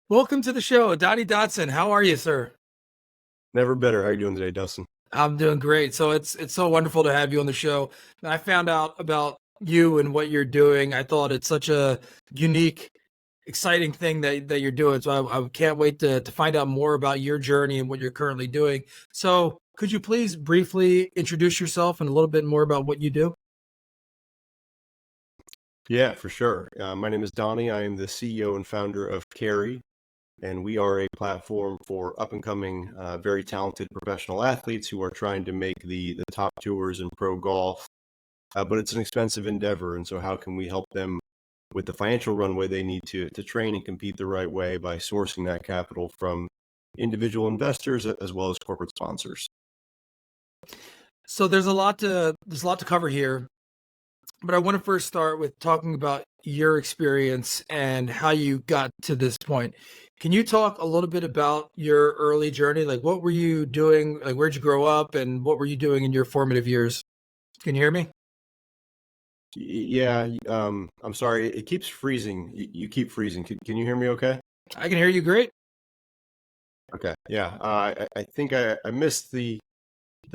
Welcome to the show, Donnie Dotson. How are you, sir? Never better. How are you doing today, Dustin? I'm doing great. So it's so wonderful to have you on the show. I found out about you and what you're doing. I thought it's such a unique, exciting thing that you're doing. So I can't wait to find out more about your journey and what you're currently doing. So could you please briefly introduce yourself and a little bit more about what you do? Yeah, for sure. My name is Donnie. I am the CEO and founder of Carry, and we are a platform for up and coming, very talented professional athletes who are trying to make the top tours in pro golf. But it's an expensive endeavor, and so how can we help them with the financial runway they need to train and compete the right way by sourcing that capital from individual investors as well as corporate sponsors? So there's a lot to cover here. But I want to first start with talking about your experience and how you got to this point. Can you talk a little bit about your early journey? Like, what were you doing? Like, where'd you grow up and what were you doing in your formative years? Can you hear me? Yeah, I'm sorry. It keeps freezing. You keep freezing. Can you hear me okay? I can hear you great. Okay. Yeah. I think I missed the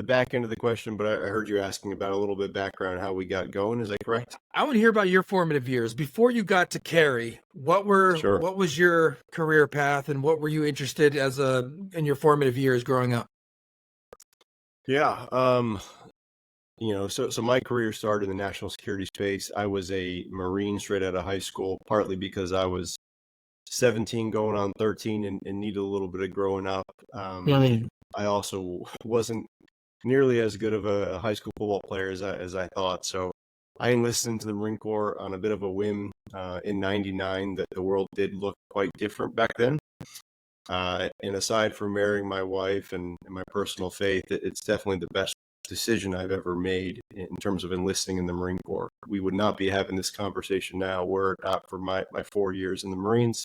back end of the question, but I heard you asking about a little bit background, how we got going. Is that correct? I want to hear about your formative years. Before you got to carry, Sure. what was your career path and what were you interested in your formative years growing up? Yeah. So my career started in the national security space. I was a Marine straight out of high school, partly because I was 17 going on 13 and needed a little bit of growing up. Mm. I also wasn't nearly as good of a high school football player as I thought. So I enlisted into the Marine Corps on a bit of a whim in '99. That the world did look quite different back then. And aside from marrying my wife and my personal faith, it's definitely the best decision I've ever made in terms of enlisting in the Marine Corps. We would not be having this conversation now were it not for my 4 years in the Marines.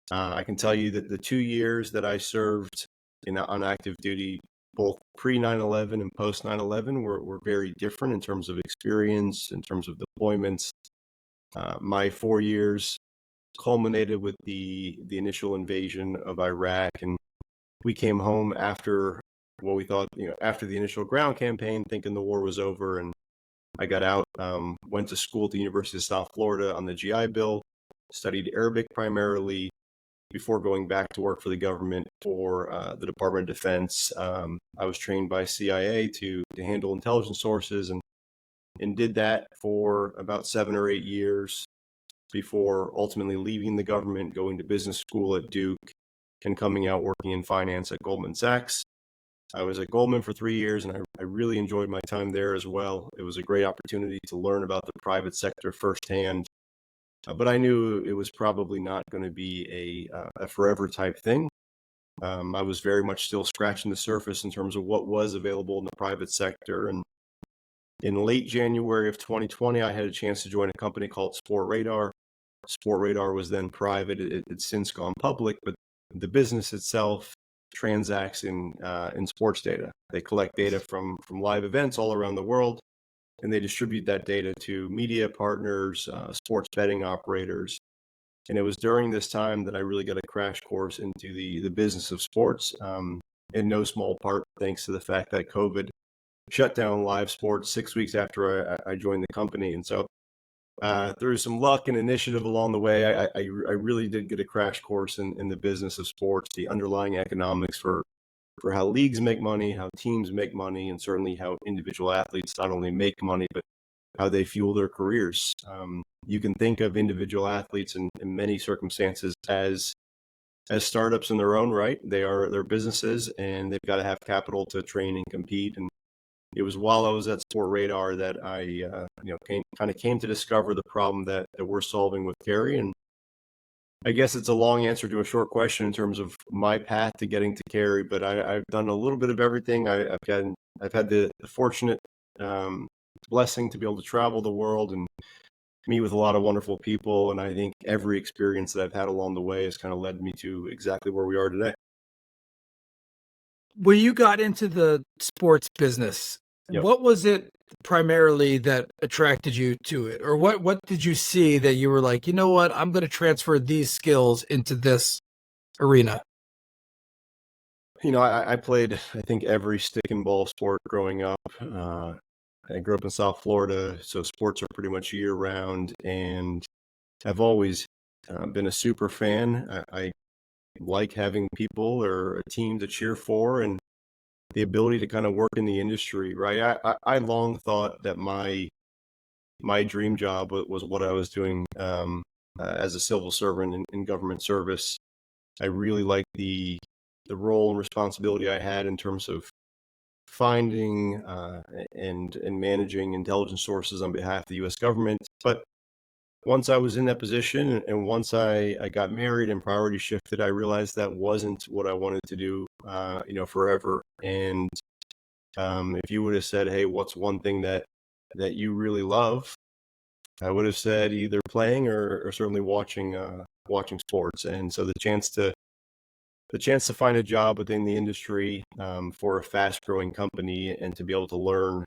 I can tell you that the 2 years that I served on active duty, both pre 9/11 and post 9/11, were very different in terms of experience, in terms of deployments. My 4 years culminated with the initial invasion of Iraq, and we came home after what we thought, after the initial ground campaign, thinking the war was over. And I got out, went to school at the University of South Florida on the GI Bill, studied Arabic primarily before going back to work for the government for the Department of Defense. I was trained by CIA to handle intelligence sources and did that for about 7 or 8 years before ultimately leaving the government, going to business school at Duke, and coming out working in finance at Goldman Sachs. I was at Goldman for 3 years, and I really enjoyed my time there as well. It was a great opportunity to learn about the private sector firsthand, but I knew it was probably not going to be a forever type thing. I was very much still scratching the surface in terms of what was available in the private sector. And in late January of 2020, I had a chance to join a company called Sport Radar. Sport Radar was then private. It's since gone public, but the business itself transacts in sports data. They collect data from live events all around the world, and they distribute that data to media partners, sports betting operators. And it was during this time that I really got a crash course into the business of sports, in no small part thanks to the fact that COVID shut down live sports 6 weeks after I joined the company. And so through some luck and initiative along the way, I really did get a crash course in the business of sports, the underlying economics for how leagues make money, how teams make money, and certainly how individual athletes not only make money, but how they fuel their careers. You can think of individual athletes in many circumstances as startups in their own right. They're businesses, and they've got to have capital to train and compete. And it was while I was at Sport Radar that I came to discover the problem that we're solving with Carry. And I guess it's a long answer to a short question in terms of my path to getting to Carry, but I've done a little bit of everything. I've had the fortunate blessing to be able to travel the world and meet with a lot of wonderful people. And I think every experience that I've had along the way has kind of led me to exactly where we are today. When you got into the sports business, Yep. what was it primarily that attracted you to it? Or what did you see that you were like, you know what, I'm going to transfer these skills into this arena? I played, I think, every stick and ball sport growing up. I grew up in South Florida, so sports are pretty much year round, and I've always been a super fan. I like having people or a team to cheer for, and the ability to kind of work in the industry, right? I long thought that my dream job was what I was doing as a civil servant in government service. I really liked the role and responsibility I had in terms of finding and managing intelligence sources on behalf of the U.S. government. But once I was in that position and once I got married and priorities shifted, I realized that wasn't what I wanted to do, forever. And if you would have said, "Hey, what's one thing that you really love?" I would have said either playing or certainly watching sports. And so the chance to find a job within the industry for a fast-growing company and to be able to learn,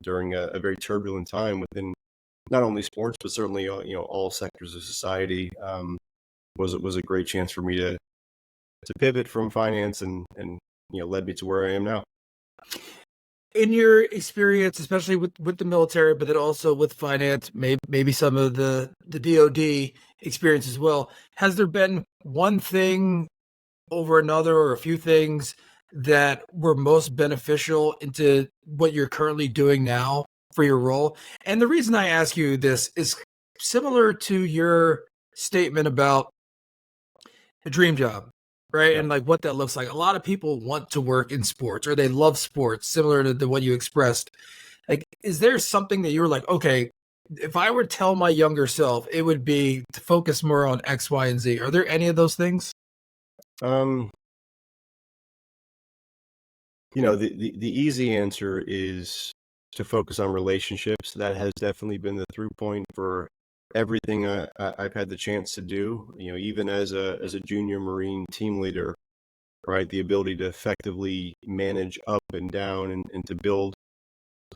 during a very turbulent time within not only sports but certainly all sectors of society, was a great chance for me to pivot from finance and led me to where I am now. In your experience, especially with the military, but then also with finance, maybe some of the DoD experience as well, has there been one thing over another or a few things that were most beneficial into what you're currently doing now for your role? And the reason I ask you this is similar to your statement about a dream job, right? Yeah. And like what that looks like. A lot of people want to work in sports or they love sports, similar to what you expressed. Like, is there something that you were like, okay, if I were to tell my younger self, it would be to focus more on X, Y, and Z? Are there any of those things? Um, the easy answer is to focus on relationships. That has definitely been the through point for everything I've had the chance to do. Even as a junior Marine team leader, right? The ability to effectively manage up and down and to build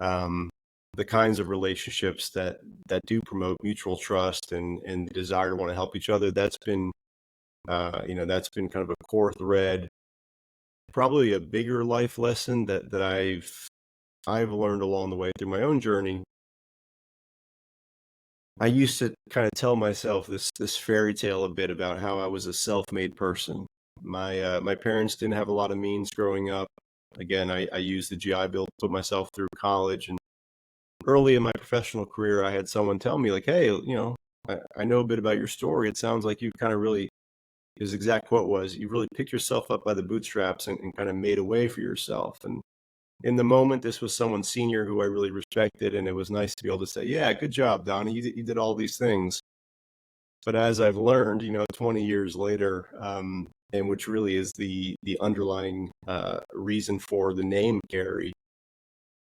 um, the kinds of relationships that do promote mutual trust and desire to want to help each other. That's been kind of a core thread. Probably a bigger life lesson that I've learned along the way through my own journey. I used to kind of tell myself this fairy tale a bit about how I was a self-made person. My parents didn't have a lot of means growing up. Again, I used the GI Bill to put myself through college, and early in my professional career, I had someone tell me like, "Hey, I know a bit about your story. It sounds like you kind of really," his exact quote was, "You really picked yourself up by the bootstraps and kind of made a way for yourself." And in the moment, this was someone senior who I really respected, and it was nice to be able to say, "Yeah, good job, Donnie. You did all these things." But as I've learned, 20 years later, and which really is the underlying reason for the name Gary,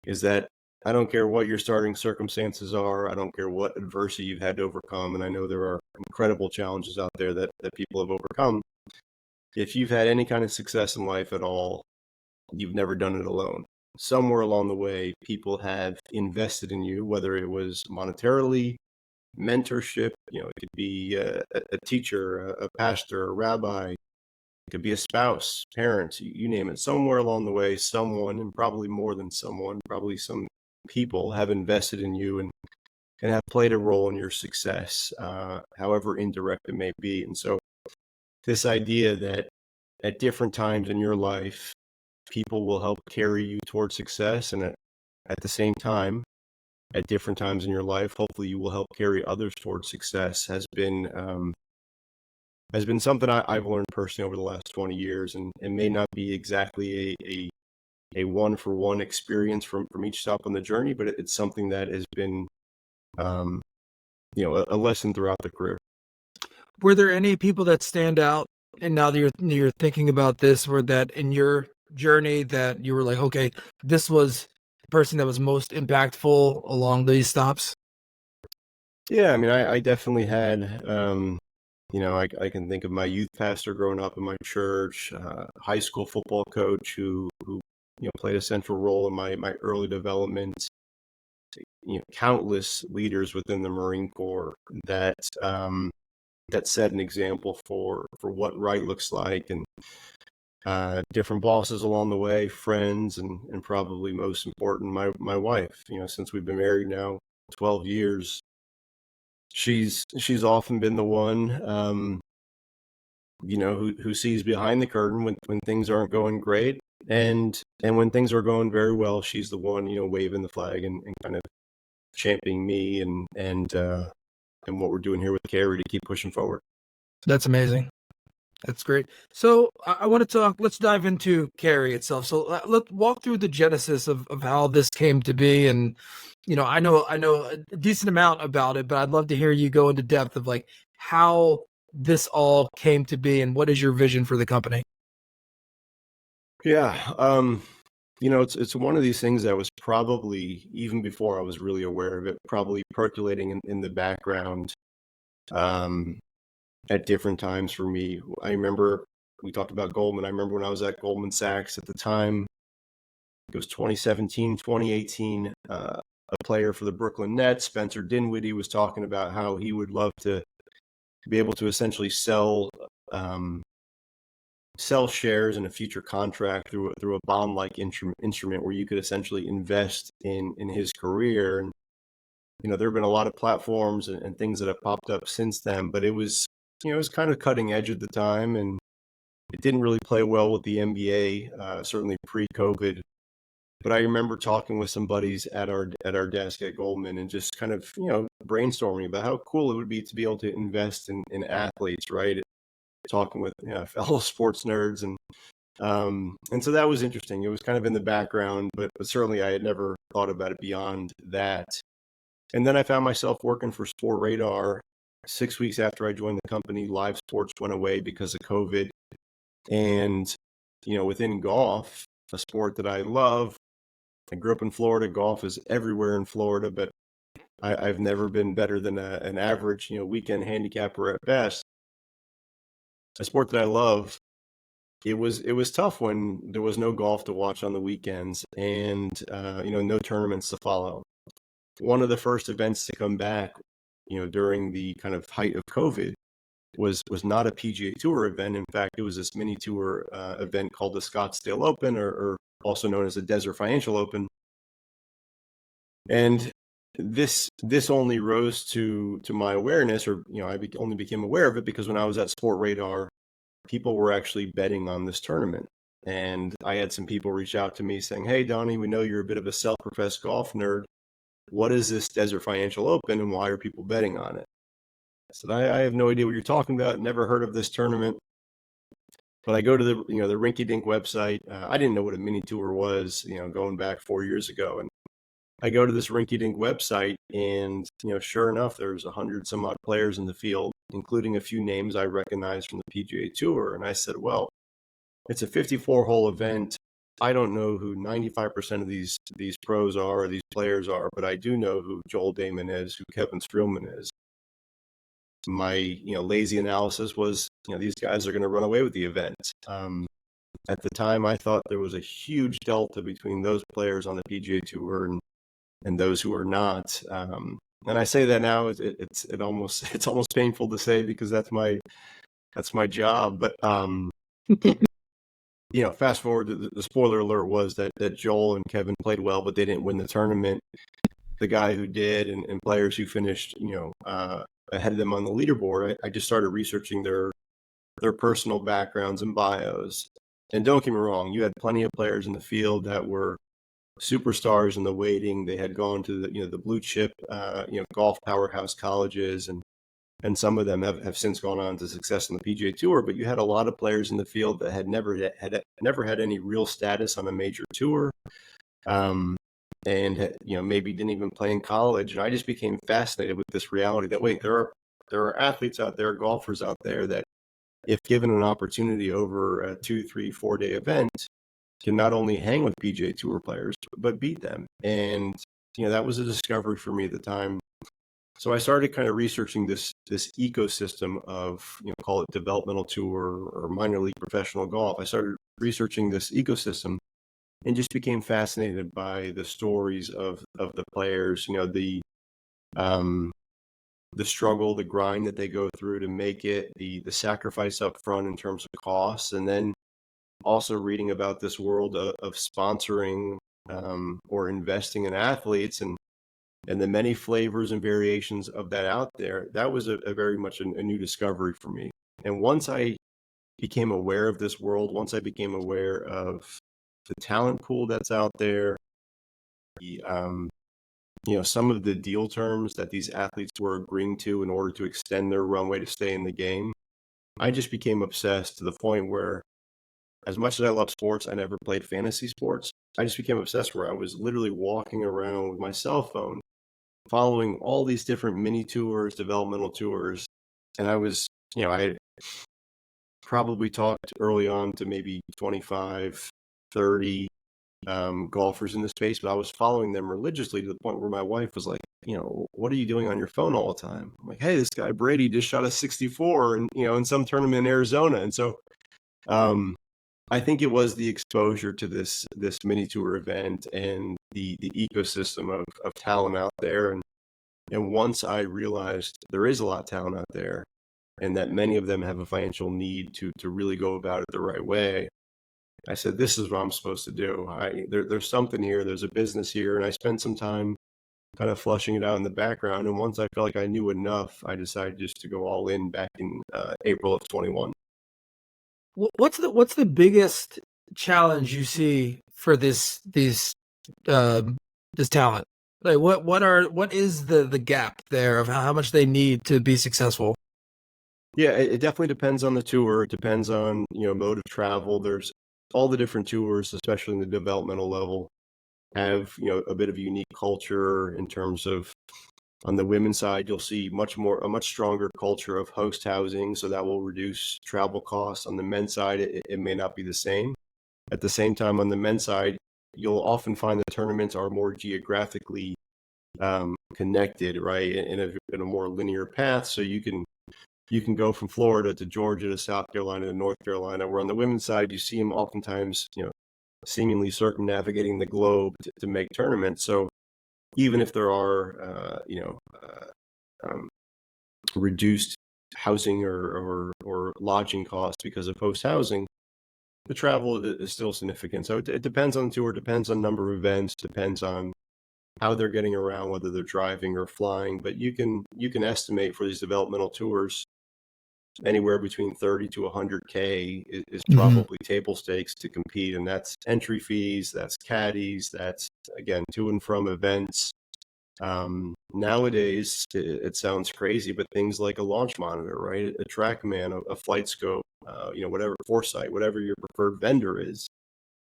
is that I don't care what your starting circumstances are. I don't care what adversity you've had to overcome, and I know there are incredible challenges out there that people have overcome. If you've had any kind of success in life at all, you've never done it alone. Somewhere along the way, people have invested in you, whether it was monetarily, mentorship, it could be a teacher, a pastor, a rabbi, it could be a spouse, parents, you name it. Somewhere along the way, someone, and probably more than someone, probably some people have invested in you and have played a role in your success, however indirect it may be. And so this idea that at different times in your life, people will help carry you towards success, and at the same time, at different times in your life, hopefully you will help carry others towards success, has been something I've learned personally over the last 20 years, and it may not be exactly a one for one experience from each stop on the journey, but it's something that has been um, a lesson throughout the career. Were there any people that stand out? And now that you're thinking about this, were that in your journey that you were like, okay, this was the person that was most impactful along these stops? Yeah, I mean, I definitely had, I can think of my youth pastor growing up in my church, high school football coach who played a central role in my early development, countless leaders within the Marine Corps that that set an example for what right looks like, and different bosses along the way, friends, and probably most important, my wife. Since we've been married now 12 years, she's often been the one, who sees behind the curtain when things aren't going great, and when things are going very well, she's the one, waving the flag and kind of championing me and what we're doing here with Carrie to keep pushing forward. That's amazing. That's great. So I want to talk. Let's dive into Carrie itself. So let's walk through the genesis of how this came to be. And I know a decent amount about it, but I'd love to hear you go into depth of like how this all came to be and what is your vision for the company. Yeah, it's one of these things that was probably, even before I was really aware of it, probably percolating in the background um, at different times for me. I remember we talked about Goldman. I remember when I was at Goldman Sachs at the time, it was 2017, 2018, a player for the Brooklyn Nets, Spencer Dinwiddie, was talking about how he would love to be able to essentially um, sell shares in a future contract through a bond-like instrument where you could essentially invest in his career. And there have been a lot of platforms and things that have popped up since then, but it was kind of cutting edge at the time, and it didn't really play well with the NBA, certainly pre-COVID. But I remember talking with some buddies at our desk at Goldman and just kind of brainstorming about how cool it would be to be able to invest in athletes, right? Talking with fellow sports nerds, and so that was interesting. It was kind of in the background, but certainly I had never thought about it beyond that. And then I found myself working for Sport Radar. 6 weeks after I joined the company, live sports went away because of COVID. And within golf, a sport that I love, I grew up in Florida. Golf is everywhere in Florida, but I've never been better than an average weekend handicapper at best. A sport that I love. It was tough when there was no golf to watch on the weekends, and no tournaments to follow. One of the first events to come back, during the kind of height of COVID, was not a PGA Tour event. In fact, it was this mini tour event called the Scottsdale Open, or also known as the Desert Financial Open. And this only rose to my awareness, or only became aware of it because when I was at Sport Radar, people were actually betting on this tournament. And I had some people reach out to me saying, "Hey, Donnie, we know you're a bit of a self-professed golf nerd. What is this Desert Financial Open, and why are people betting on it?" I said, I have no idea what you're talking about. Never heard of this tournament. But I go to the Rinky Dink website. I didn't know what a mini tour was, going back 4 years ago. And I go to this Rinky Dink website, and sure enough, there's 100 some odd players in the field, including a few names I recognize from the PGA Tour. And I said, well, it's a 54-hole event. I don't know who 95% of these pros are, or these players are, but I do know who Joel Damon is, who Kevin Streelman is. My lazy analysis was, these guys are going to run away with the event. At the time, I thought there was a huge delta between those players on the PGA Tour and those who are not. And I say that now, it's almost painful to say because that's my job. But fast forward, the spoiler alert was that Joel and Kevin played well, but they didn't win the tournament. The guy who did, and players who finished ahead of them on the leaderboard, I just started researching their personal backgrounds and bios. And don't get me wrong, you had plenty of players in the field that were superstars in the waiting. They had gone to the blue chip golf powerhouse colleges, and some of them have since gone on to success on the PGA Tour. But you had a lot of players in the field that had never had any real status on a major tour, and maybe didn't even play in college. And I just became fascinated with this reality that, wait, there are athletes out there, golfers out there, that if given an opportunity over a 2, 3, 4 day event, can not only hang with PGA Tour players, but beat them. And that was a discovery for me at the time. So I started kind of researching this ecosystem of, call it developmental tour or minor league professional golf. I started researching this ecosystem and just became fascinated by the stories of the players, the the struggle, the grind that they go through to make it, the sacrifice up front in terms of costs, and then also reading about this world of sponsoring or investing in athletes and the many flavors and variations of that out there. That was a very much a new discovery for me. And once I became aware of this world, once I became aware of the talent pool that's out there, the some of the deal terms that these athletes were agreeing to in order to extend their runway to stay in the game, I just became obsessed to the point where, as much as I love sports, I never played fantasy sports. I just became obsessed where I was literally walking around with my cell phone, following all these different mini tours, developmental tours. And I had probably talked early on to maybe 25, 30 golfers in the space, but I was following them religiously to the point where my wife was like, what are you doing on your phone all the time? I'm like, hey, this guy Brady just shot a 64 and in some tournament in Arizona. And so I think it was the exposure to this mini tour event and the ecosystem of talent out there. And once I realized there is a lot of talent out there and that many of them have a financial need to really go about it the right way, I said, this is what I'm supposed to do. There's something here. There's a business here. And I spent some time kind of flushing it out in the background. And once I felt like I knew enough, I decided just to go all in back in April of 21. What's the biggest challenge you see for this talent? Like what is the gap there of how much they need to be successful? Yeah, it definitely depends on the tour. It depends on, mode of travel. There's all the different tours, especially in the developmental level, have, a bit of a unique culture in terms of, on the women's side, you'll see a much stronger culture of host housing. So that will reduce travel costs. On the men's side, it may not be the same. At the same time, on the men's side, you'll often find the tournaments are more geographically connected, right, in a more linear path. So you can go from Florida to Georgia to South Carolina to North Carolina, where on the women's side, you see them oftentimes, seemingly circumnavigating the globe to make tournaments. So even if there are, reduced housing or lodging costs because of host housing, the travel is still significant. So it depends on the tour, depends on number of events, depends on how they're getting around, whether they're driving or flying. But you can estimate for these developmental tours anywhere between 30 to 100K is probably table stakes to compete. And that's entry fees, that's caddies, that's, again, to and from events. Nowadays, it sounds crazy, but things like a launch monitor, right? A TrackMan, a flight scope, whatever, Foresight, whatever your preferred vendor is,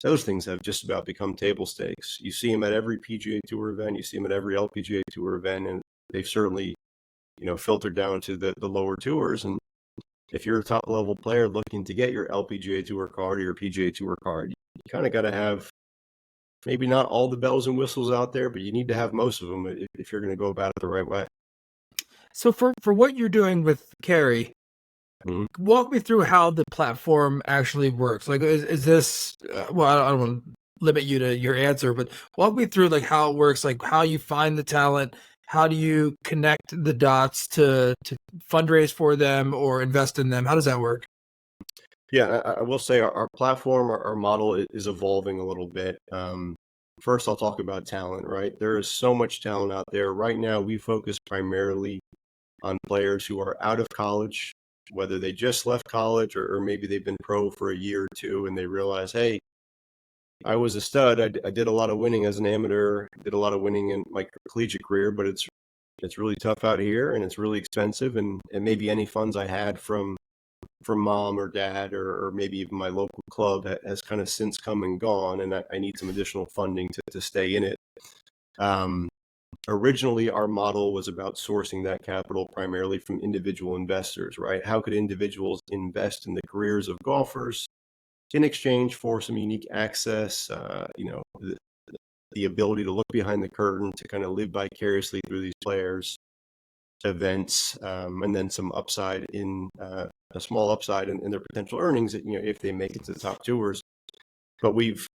those things have just about become table stakes. You see them at every PGA Tour event, you see them at every LPGA Tour event, and they've certainly, filtered down to the lower tours. And if you're a top level player looking to get your LPGA Tour card or your PGA Tour card, you kind of got to have maybe not all the bells and whistles out there, but you need to have most of them if you're going to go about it the right way. So for what you're doing with Carrie, walk me through how the platform actually works. Like, is this? Well, I don't want to limit you to your answer, but walk me through like how it works, like how you find the talent, how do you connect the dots to fundraise for them or invest in them? How does that work? Yeah, I will say our platform, our model is evolving a little bit. First, I'll talk about talent, right? There is so much talent out there. Right now, we focus primarily on players who are out of college, whether they just left college or maybe they've been pro for a year or two and they realize, hey, I was a stud. I did a lot of winning as an amateur, did a lot of winning in my collegiate career, but it's really tough out here and it's really expensive. And maybe any funds I had from mom or dad or maybe even my local club has kind of since come and gone, and I need some additional funding to stay in it. Originally, our model was about sourcing that capital primarily from individual investors, right? How could individuals invest in the careers of golfers in exchange for some unique access, the ability to look behind the curtain, to kind of live vicariously through these players, events, and then some upside in a small upside in their potential earnings, if they make it to the top tours. But we've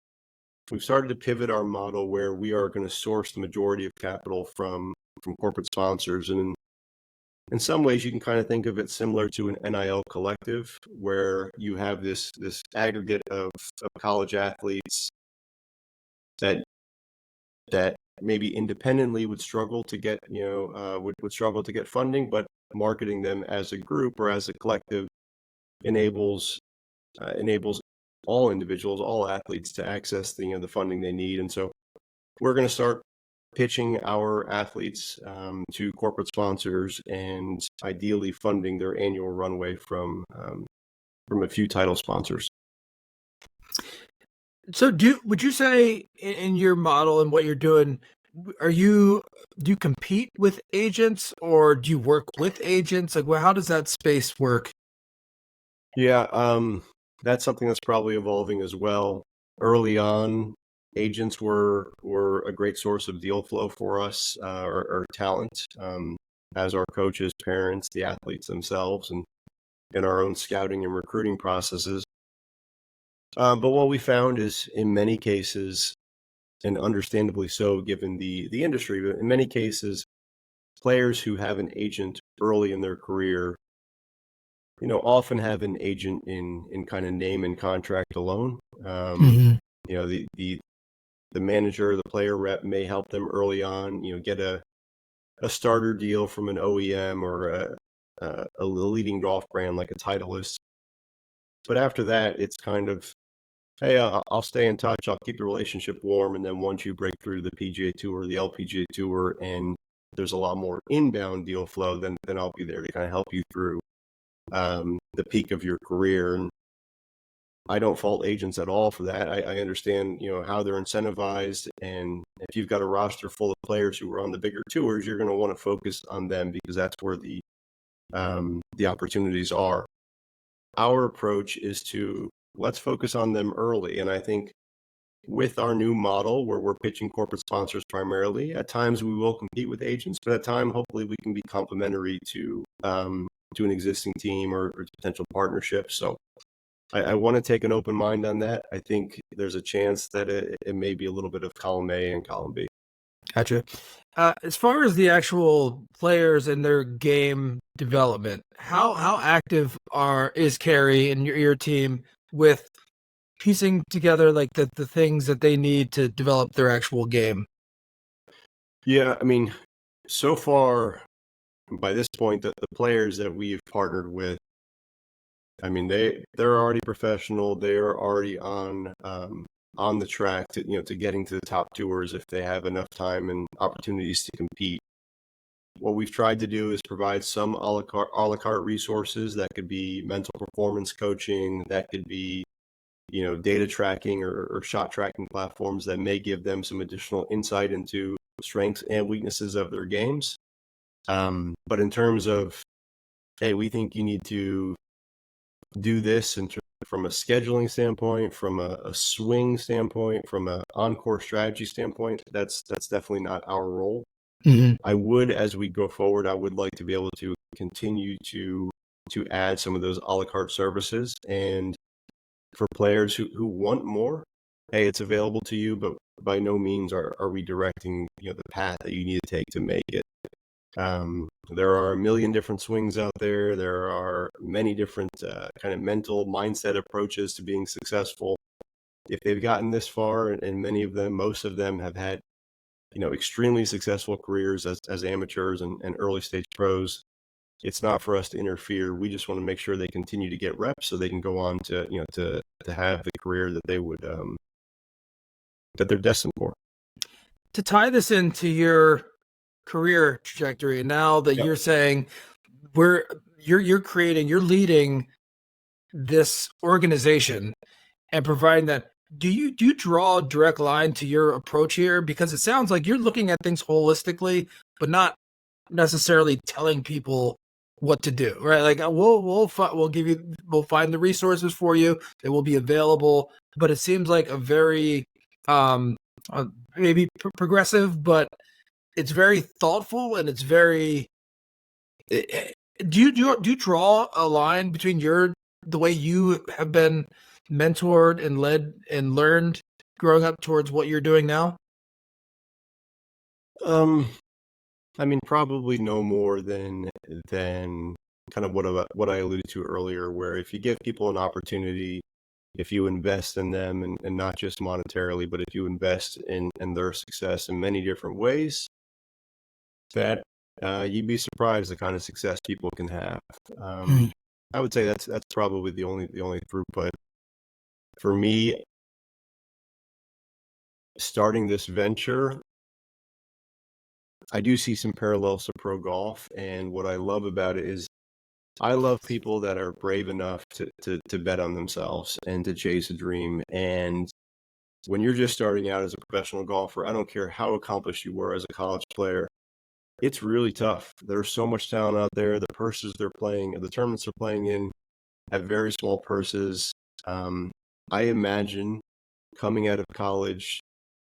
started to pivot our model where we are going to source the majority of capital from corporate sponsors. And in some ways you can kind of think of it similar to an NIL collective, where you have this aggregate of college athletes that maybe independently would struggle to get would struggle to get funding, but marketing them as a group or as a collective enables enables all individuals, all athletes, to access the funding they need. And so we're going to start pitching our athletes to corporate sponsors and ideally funding their annual runway from a few title sponsors. So would you say in your model and what you're doing, do you compete with agents or do you work with agents? Like, well, how does that space work? Yeah, that's something that's probably evolving as well. Early on, agents were a great source of deal flow for us, or talent, as our coaches, parents, the athletes themselves, and in our own scouting and recruiting processes. But what we found is, in many cases, and understandably so, given the industry, but in many cases, players who have an agent early in their career, often have an agent in kind of name and contract alone. Mm-hmm. The manager, the player rep may help them early on, get a starter deal from an OEM or a leading golf brand like a Titleist. But after that, it's kind of, hey, I'll stay in touch. I'll keep the relationship warm. And then once you break through the PGA Tour, the LPGA Tour, and there's a lot more inbound deal flow, then I'll be there to kind of help you through the peak of your career. And I don't fault agents at all for that. I understand, how they're incentivized. And if you've got a roster full of players who are on the bigger tours, you're going to want to focus on them because that's where the opportunities are. Our approach is to let's focus on them early. And I think with our new model where we're pitching corporate sponsors primarily, at times we will compete with agents, but at time, hopefully we can be complementary to an existing team or potential partnership. So I want to take an open mind on that. I think there's a chance that it may be a little bit of column A and column B. Gotcha. As far as the actual players and their game development, how active is Carrie and your team with piecing together like the things that they need to develop their actual game? Yeah, I mean, so far by this point, the players that we've partnered with, I mean, they're already professional. They are already on the track to getting to the top tours if they have enough time and opportunities to compete. What we've tried to do is provide some a la carte resources that could be mental performance coaching, that could be data tracking or shot tracking platforms that may give them some additional insight into strengths and weaknesses of their games. But in terms of, hey, we think you need to do this from a scheduling standpoint, from a swing standpoint, from an on-course strategy standpoint, that's definitely not our role. Mm-hmm. I would, as we go forward, I would like to be able to continue to add some of those a la carte services. And for players who want more, hey, it's available to you, but by no means are we directing the path that you need to take to make it. There are a million different swings out there. There are many different kind of mental mindset approaches to being successful. If they've gotten this far, and many of them, most of them have had, extremely successful careers as amateurs and early stage pros, it's not for us to interfere. We just want to make sure they continue to get reps so they can go on to, to have the career that they would, that they're destined for. To tie this into your career trajectory, now that Yep. you're saying you're leading this organization and providing that, do you draw a direct line to your approach here? Because it sounds like you're looking at things holistically, but not necessarily telling people what to do, right? Like we'll find the resources for you. They will be available, but it seems like a very maybe progressive, but it's very thoughtful and it's very. Do you draw a line between the way you have been mentored and led and learned growing up towards what you're doing now? I mean, probably no more than kind of what I alluded to earlier, where if you give people an opportunity, if you invest in them and not just monetarily, but if you invest in their success in many different ways, that you'd be surprised the kind of success people can have. Um, Hmm. I would say that's probably the only throughput for me. Starting this venture, I do see some parallels to pro golf, and what I love about it is I love people that are brave enough to bet on themselves and to chase a dream. And when you're just starting out as a professional golfer, I don't care how accomplished you were as a college player, it's really tough. There's so much talent out there. The purses they're playing, the tournaments they're playing in, have very small purses. Um, I imagine coming out of college,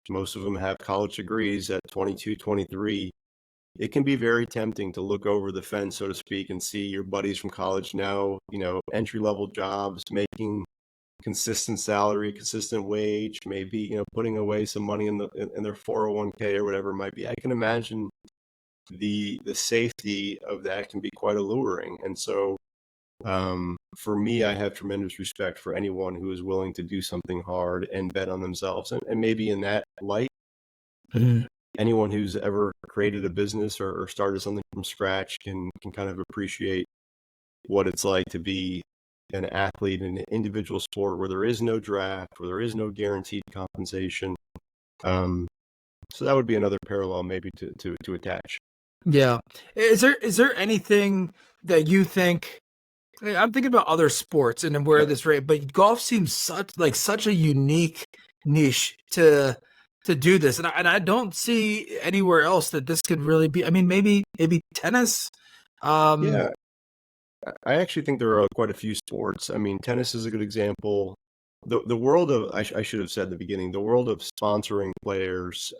most of them have college degrees at 22, 23. It can be very tempting to look over the fence, so to speak, and see your buddies from college now, entry level jobs, making consistent salary, consistent wage, maybe, putting away some money in their 401k or whatever it might be. I can imagine the safety of that can be quite alluring. And so for me, I have tremendous respect for anyone who is willing to do something hard and bet on themselves. And maybe in that light, Hmm. anyone who's ever created a business or started something from scratch can kind of appreciate what it's like to be an athlete in an individual sport where there is no draft, where there is no guaranteed compensation. Um, so that would be another parallel maybe to attach. Yeah. Is there anything that you think? I'm thinking about other sports and where Yep. this rate, but golf seems such a unique niche to do this, and I don't see anywhere else that this could really be. I mean, maybe tennis. Um, Yeah, I actually think there are quite a few sports. I mean, tennis is a good example. The world of I should have said in the beginning, the world of sponsoring players,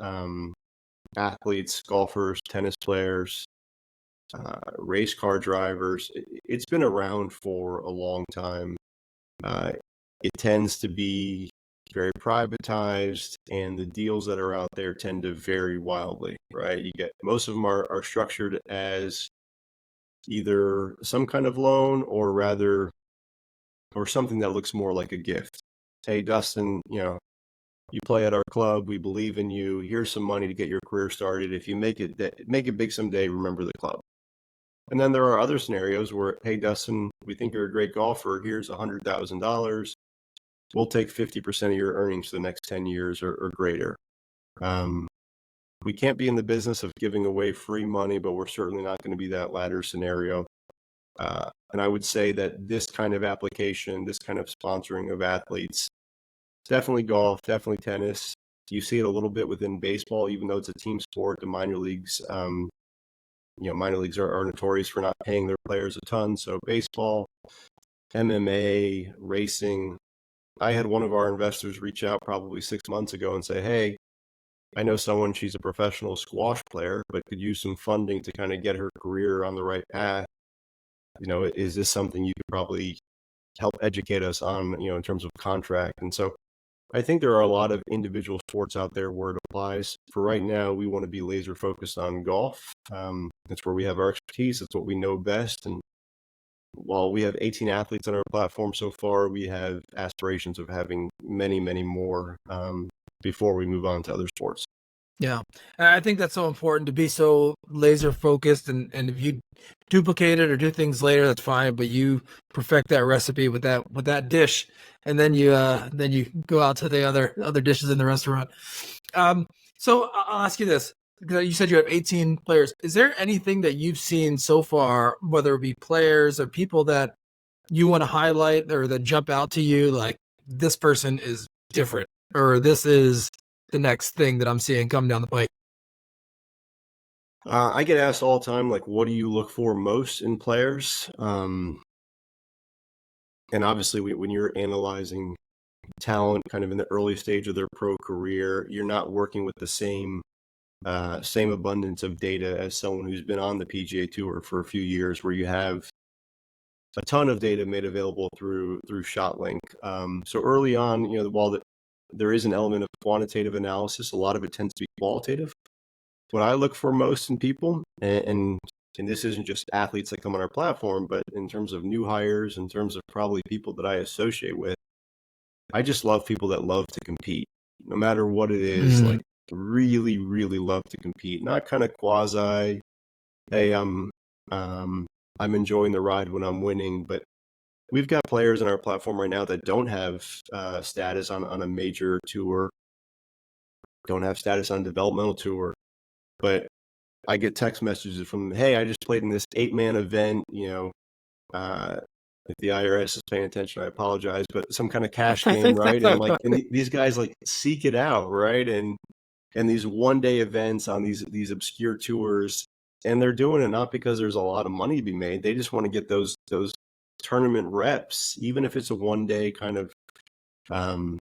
athletes, golfers, tennis players, race car drivers. It's been around for a long time. Uh, it tends to be very privatized, and the deals that are out there tend to vary wildly, right? You get most of them are structured as either some kind of loan or something that looks more like a gift. Hey, Dustin, you play at our club. We believe in you. Here's some money to get your career started. If you make it big someday, remember the club. And then there are other scenarios where, hey, Dustin, we think you're a great golfer. Here's $100,000. We'll take 50% of your earnings for the next 10 years or greater. Um, we can't be in the business of giving away free money, but we're certainly not going to be that latter scenario. And I would say that this kind of application, this kind of sponsoring of athletes, definitely golf, definitely tennis. You see it a little bit within baseball, even though it's a team sport. The minor leagues, minor leagues are notorious for not paying their players a ton. So baseball, MMA, racing. I had one of our investors reach out probably 6 months ago and say, "Hey, I know someone. She's a professional squash player, but could use some funding to kind of get her career on the right path. Is this something you could probably help educate us on, in terms of contract?" And so I think there are a lot of individual sports out there where it applies. For right now, we want to be laser focused on golf. That's where we have our expertise. That's what we know best. And while we have 18 athletes on our platform so far, we have aspirations of having many, many more before we move on to other sports. yeah, and I think that's so important to be so laser focused, and if you duplicate it or do things later, that's fine. But you perfect that recipe with that dish, and then you go out to the other dishes in the restaurant. Um, so I'll ask you this. You said you have 18 players. Is there anything that you've seen so far, whether it be players or people that you want to highlight or that jump out to you, like this person is different, or this is the next thing that I'm seeing come down the pike? I get asked all the time, like, what do you look for most in players? And obviously, when you're analyzing talent kind of in the early stage of their pro career, you're not working with the same abundance of data as someone who's been on the PGA Tour for a few years, where you have a ton of data made available through ShotLink. So early on, while there is an element of quantitative analysis, a lot of it tends to be qualitative. what I look for most in people, and this isn't just athletes that come on our platform, but in terms of new hires, in terms of probably people that I associate with, I just love people that love to compete, no matter what it is. Mm. Like really, really love to compete, not kind of quasi. Hey, um, I'm enjoying the ride when I'm winning, but we've got players on our platform right now that don't have status on a major tour, don't have status on a developmental tour, but I get text messages from them, hey, I just played in this 8-man event, if the IRS is paying attention, I apologize, but some kind of cash game, right? And like, and these guys like seek it out, right? And these 1-day events on these obscure tours, and they're doing it not because there's a lot of money to be made. They just want to get those tournament reps, even if it's a 1-day kind of um,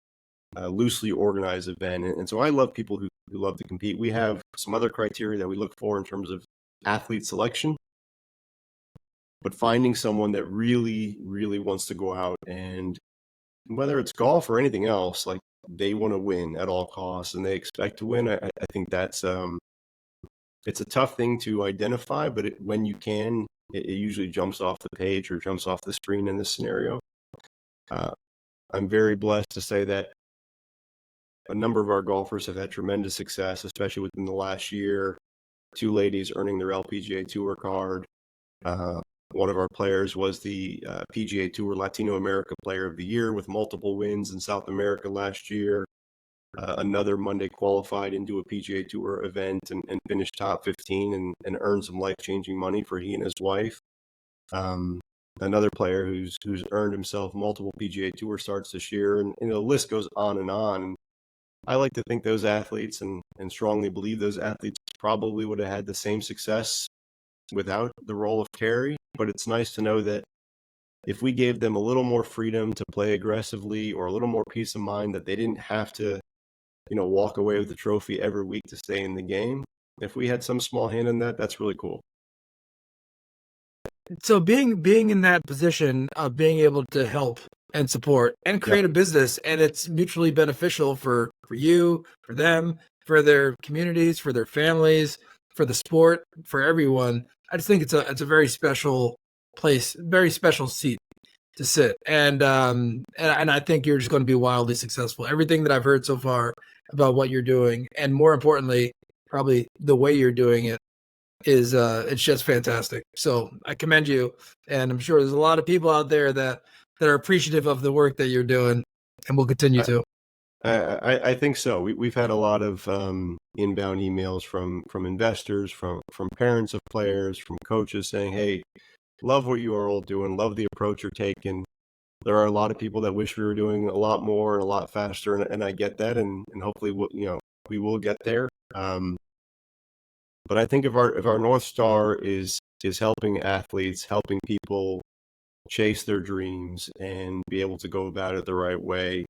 loosely organized event. And so I love people who love to compete. We have some other criteria that we look for in terms of athlete selection, but finding someone that really, really wants to go out, and whether it's golf or anything else, like they want to win at all costs and they expect to win. I think that's it's a tough thing to identify, but when you can, it usually jumps off the page or jumps off the screen in this scenario. Uh, I'm very blessed to say that a number of our golfers have had tremendous success, especially within the last year. 2 ladies earning their LPGA Tour card. One of our players was the PGA Tour Latino America Player of the Year with multiple wins in South America last year. Another Monday qualified into a PGA Tour event and finished top 15 and earned some life-changing money for he and his wife. Another player who's earned himself multiple PGA Tour starts this year, and the list goes on and on. And I like to think those athletes and strongly believe those athletes probably would have had the same success without the role of carry, but it's nice to know that if we gave them a little more freedom to play aggressively or a little more peace of mind that they didn't have to, walk away with the trophy every week to stay in the game, if we had some small hand in that, that's really cool. So being in that position of being able to help and support and Yep. create a business, and it's mutually beneficial for you, for them, for their communities, for their families, for the sport, for everyone. I just think it's a very special place, very special seat to sit, and I think you're just going to be wildly successful. Everything that I've heard so far about what you're doing, and more importantly, probably the way you're doing it, is it's just fantastic. So I commend you, and I'm sure there's a lot of people out there that are appreciative of the work that you're doing, and will continue to. I think so. We've had a lot of inbound emails from investors, from parents of players, from coaches saying, "Hey, love what you are all doing. Love the approach you're taking." There are a lot of people that wish we were doing a lot more and a lot faster, and I get that, and hopefully we will get there. But I think if our North Star is helping athletes, helping people chase their dreams and be able to go about it the right way,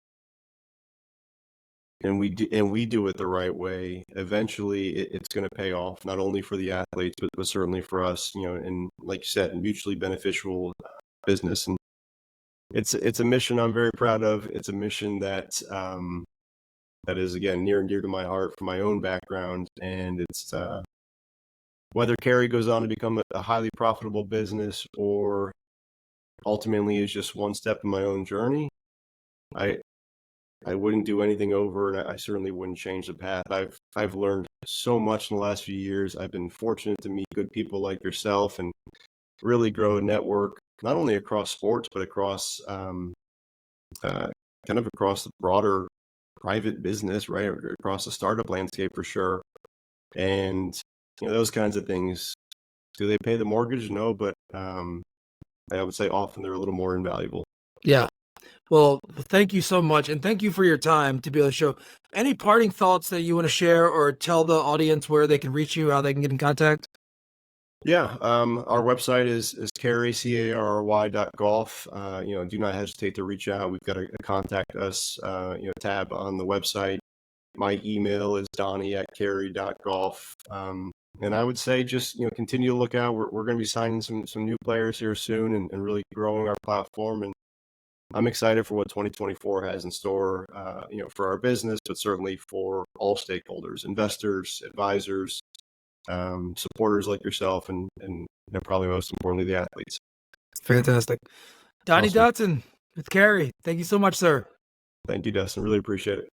and we do it the right way, eventually it's going to pay off, not only for the athletes, but certainly for us, and like you said, mutually beneficial business. And it's a mission I'm very proud of. It's a mission that is, again, near and dear to my heart from my own background. And it's whether Carry goes on to become a highly profitable business or ultimately is just one step in my own journey, I I wouldn't do anything over, and I certainly wouldn't change the path. I've learned so much in the last few years. I've been fortunate to meet good people like yourself and really grow a network, not only across sports, but across uh, kind of across the broader private business, right? Across the startup landscape for sure. And those kinds of things. Do they pay the mortgage? No, but I would say often they're a little more invaluable. Yeah. Well, thank you so much, and thank you for your time to be able to show. Any parting thoughts that you want to share, or tell the audience where they can reach you, how they can get in contact? Yeah, our website is carry.golf. Do not hesitate to reach out. We've got a contact us tab on the website. My email is donnie@carry.golf. And I would say just continue to look out. We're going to be signing some new players here soon and really growing our platform. And I'm excited for what 2024 has in store, for our business, but certainly for all stakeholders, investors, advisors, supporters like yourself, and probably most importantly, the athletes. Fantastic. Donnie Awesome. Dotson with Carey. Thank you so much, sir. Thank you, Dustin. Really appreciate it.